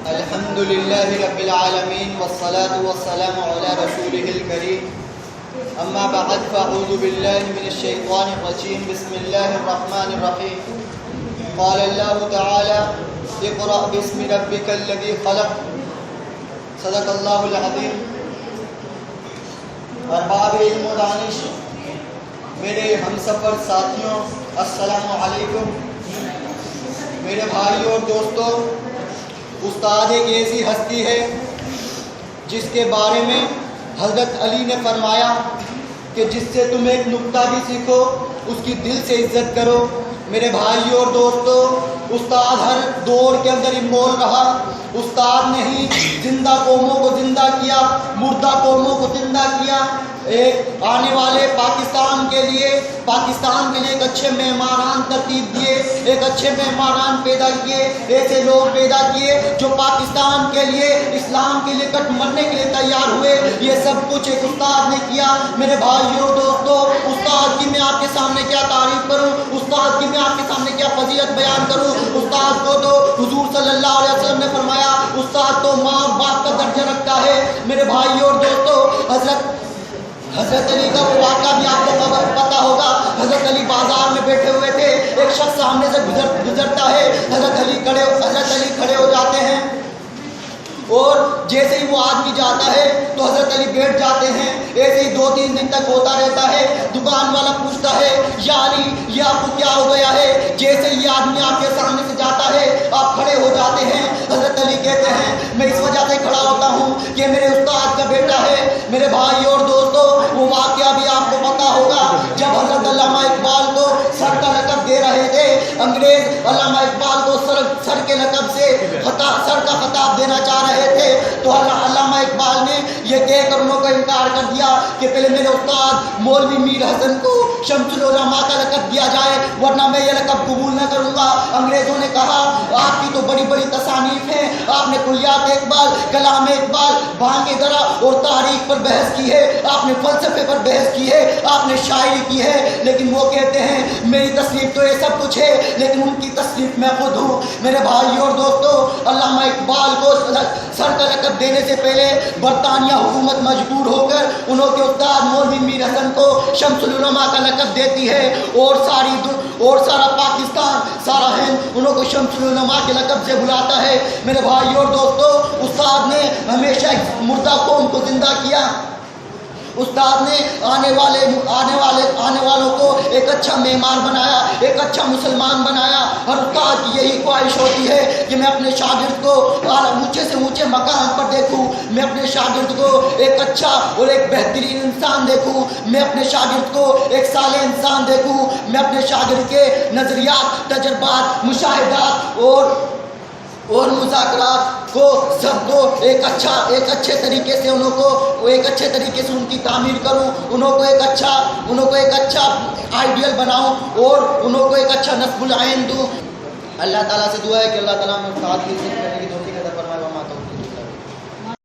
الحمد لله رب العالمين والصلاة والسلام على رسوله الكريم أما بعد فأعوذ بالله من الشيطان الرجيم بسم الله الرحمن الرحيم قال الله تعالى اقرأ باسم ربك الذي خلق صدق الله العظيم. ارباب علم و دانش میرے ہم سفر ساتھیوں السلام علیکم. میرے بھائیوں اور دوستوں، استاد ایک ایسی ہستی ہے جس کے بارے میں حضرت علی نے فرمایا کہ جس سے تم ایک نکتہ بھی سیکھو اس کی دل سے عزت کرو. میرے بھائیوں اور دوستوں، استاد ہر دور کے اندر انمول رہا. استاد نے ہی زندہ قوموں کو زندہ کیا، مردہ قوموں کو زندہ کیا. ایک آنے والے پاکستان کے لیے ایک اچھے مہمانان ترتیب دیے، ایک اچھے مہمانان پیدا کیے، ایسے لوگ پیدا کیے جو پاکستان کے لیے، اسلام کے لیے کٹ مرنے کے لیے تیار ہوئے. یہ سب کچھ ایک استاد نے کیا. میرے بھائیوں دوستوں، استاد کی میں آپ کے سامنے کیا تعریف کروں، استاد کی میں آپ کے سامنے کیا فضیلت بیان کروں. استاد کو تو حضور صلی اللہ علیہ وسلم نے فرمایا استاد تو ماں باپ کا درجہ رکھتا ہے. میرے بھائیوں اور دوستوں، حضرت علی کا وہ واقعہ بھی آپ کو پتا ہوگا. حضرت علی بازار میں بیٹھے ہوئے تھے، ایک شخص سامنے سے گزرتا ہے. حضرت علی کھڑے ہو جاتے ہیں اور جیسے ہی وہ آدمی جاتا ہے تو حضرت علی بیٹھ جاتے ہیں. ایسے ہی 2-3 دن تک ہوتا رہتا ہے. دکان والا پوچھتا ہے یا علی یہ آپ کو کیا ہو گیا ہے؟ جیسے یہ آدمی آپ کے سامنے سے جاتا ہے آپ کھڑے ہو جاتے ہیں. حضرت علی کہتے ہیں میں اس وجہ سے کھڑا ہوتا ہوں کہ میرے استاد کا بیٹا ہے. میرے بھائیوں اور دوستوں، وہ واقعہ بھی آپ کو پتا ہوگا جب حضرت علامہ اقبال کو سر کا لقب دے رہے تھے. انگریز علامہ اقبال کو سر کے لقب سے سر کا خطاب دینا چاہ رہے تھے تو علامہ اقبال نے یہ کہہ کر انہوں کو انکار کر دیا کہ پہلے میرے استاد مولوی میر حسن کو شمس العلماء کا لقب دیا جائے ورنہ میں یہ لقب قبول نہ کروں گا. انگریزوں نے کہا آپ کی تو بڑی بڑی تصانیف ہیں، آپ نے کلیات اقبال، کلام اقبال، بانگ درا اور تاریخ پر بحث کی ہے، آپ نے فلسفے پر بحث کی ہے، آپ نے شاعری کی ہے. لیکن وہ کہتے ہیں میری تصنیف تو یہ سب کچھ ہے لیکن ان کی تصنیف میں خود ہوں. میرے بھائیوں اور دوستوں، علامہ اقبال کو سر کا لقب دینے سے پہلے برطانیہ حکومت مجبور ہو کر انہوں کے استاد مولوی میر حسن کو شمس العلماء کا لقب دیتی ہے اور سارا پاکستان، سارا ہند انہوں کو شمس العلماء کے لقب سے بلاتا ہے. میرے بھائیوں اور دوستوں، استاد نے ہمیشہ مردہ قوم کو زندہ کیا. استاد نے آنے والوں کو ایک اچھا معمار بنایا، ایک اچھا مسلمان بنایا. اور استاد کی یہی خواہش ہوتی ہے کہ میں اپنے شاگرد کو اونچے سے اونچے مقام پر دیکھوں، میں اپنے شاگرد کو ایک اچھا اور ایک بہترین انسان دیکھوں، میں اپنے شاگرد کو ایک صالح انسان دیکھوں، میں اپنے شاگرد کے نظریات، تجربات، مشاہدات اور مذاکرات کو سب کو ایک اچھے طریقے سے ان کی تعمیر کروں، انہوں کو ایک اچھا آئیڈیل بناؤں اور انہوں کو ایک اچھا نصب العین دوں. اللہ تعالیٰ سے دعا ہے کہ اللہ تعالیٰ میں استاد کی عزت کرنے کی توفیق عطا فرمائے.